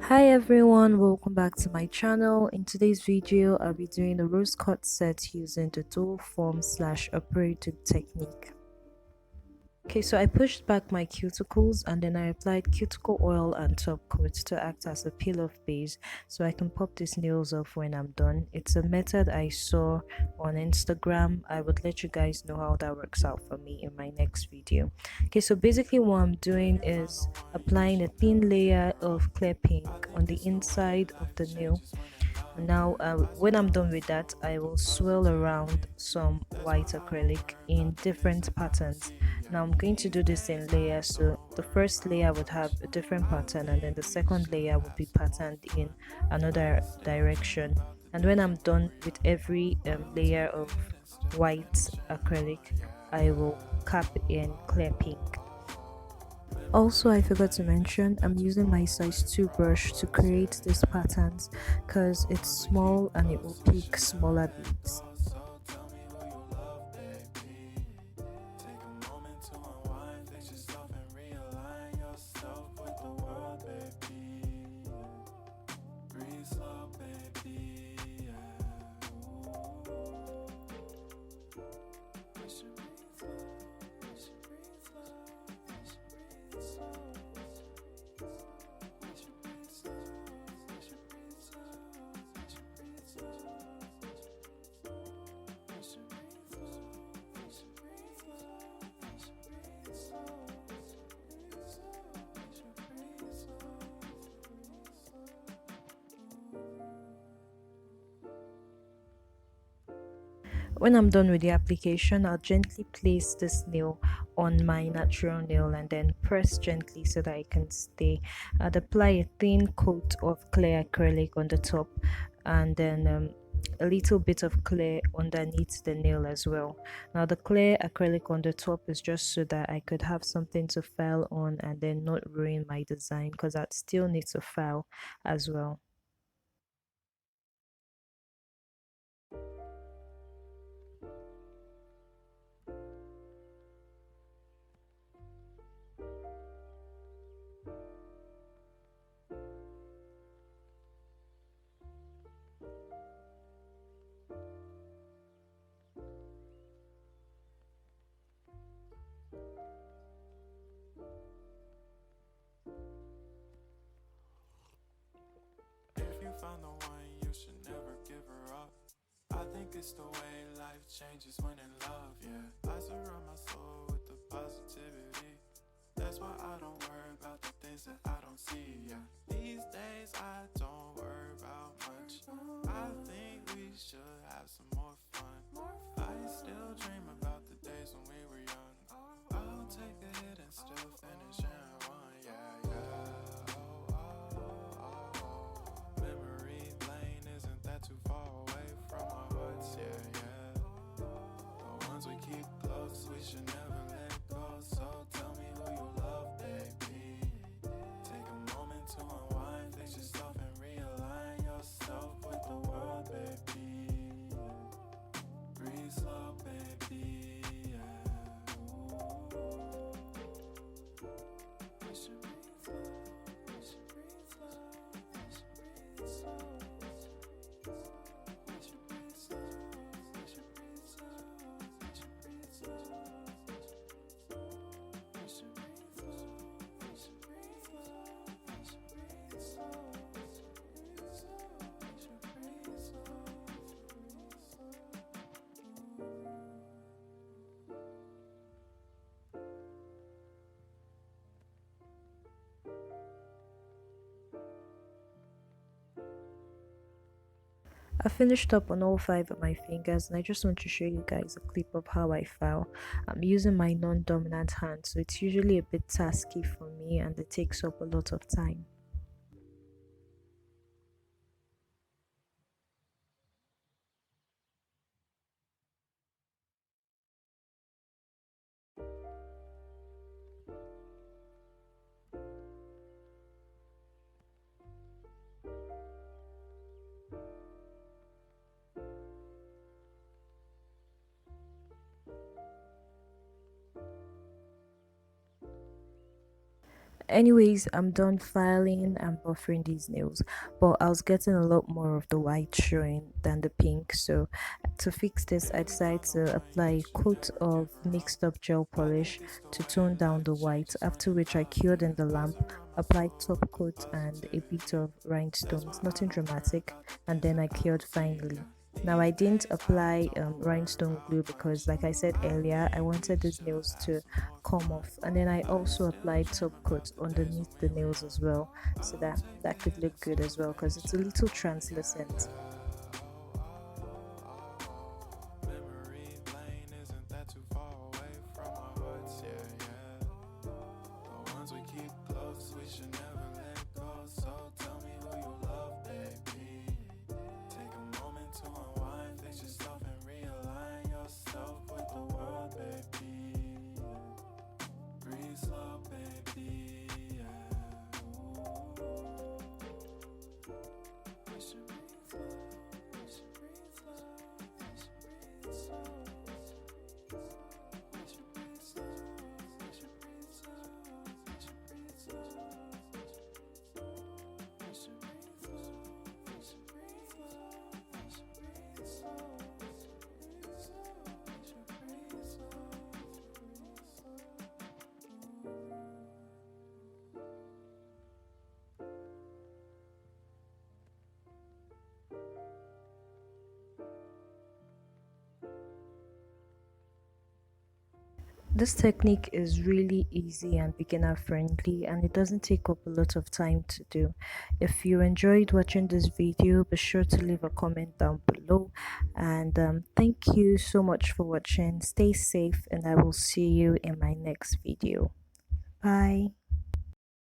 Hi everyone, welcome back to my channel. In today's video I'll be doing a rose cut set using the dual form slash aprés technique. Okay, so I pushed back my cuticles and then I applied cuticle oil and top coat to act as a peel-off base so I can pop these nails off when I'm done. It's a method I saw on Instagram. I would let you guys know how that works out for me in my next video. Okay, so basically what I'm doing is applying a thin layer of clear pink on the inside of the nail. Now when I'm done with that, I will swirl around some white acrylic in different patterns. Now I'm going to do this in layers, so the first layer would have a different pattern and then the second layer would be patterned in another direction. And when I'm done with every layer of white acrylic, I will cap in clear pink. Also, I forgot to mention I'm using my size 2 brush to create these patterns because it's small and it will pick smaller beads. When I'm done with the application, I'll gently place this nail on my natural nail and then press gently so that it can stay. I'd apply a thin coat of clear acrylic on the top and then a little bit of clear underneath the nail as well. Now the clear acrylic on the top is just so that I could have something to file on and then not ruin my design, because I'd still need to file as well. Found the one, you should never give her up. I think it's the way life changes when in love, yeah. I surround my soul with the positivity. That's why I don't worry about the things that I don't see, yeah. These days I don't worry about much. I think we should have some more fun. I still dream about the days when we were young. I'll take a hit and still finish and run, yeah, yeah. Too far away from our hearts, yeah, yeah. The ones we keep close, we should never let go. So tell me who you love, baby. Take a moment to unwind, fix yourself and realign yourself with the world, baby. Breathe slow, baby, yeah. We should breathe slow, we should breathe slow, we should breathe slow. I finished up on all 5 of my fingers and I just want to show you guys a clip of how I file. I'm using my non-dominant hand, so it's usually a bit tasky for me and it takes up a lot of time. Anyways, I'm done filing and buffering these nails, but I was getting a lot more of the white showing than the pink. So to fix this, I decided to apply a coat of mixed up gel polish to tone down the white, after which I cured in the lamp, applied top coat and a bit of rhinestones, nothing dramatic, and then I cured finally. Now I didn't apply rhinestone glue because, like I said earlier, I wanted these nails to come off, and then I also applied top coat underneath the nails as well, so that that could look good as well because it's a little translucent. Memory lane isn't that too far away from our hearts, yeah, yeah. The ones we keep close, we should never let go. So tell me who you love, baby. Take a moment to unwind, fix yourself and realign yourself with the world, baby. Breathe slow, baby, yeah. We should breathe slow, we should breathe slow, we should breathe slow. We should breathe slow, we should breathe slow, we should breathe slow. We should breathe slow, we should breathe slow, we should breathe slow. We should breathe slow, This technique is really easy and beginner friendly, and it doesn't take up a lot of time to do. If you enjoyed watching this video, be sure to leave a comment down below, and thank you so much for watching. Stay safe, and I will see you in my next video. Bye.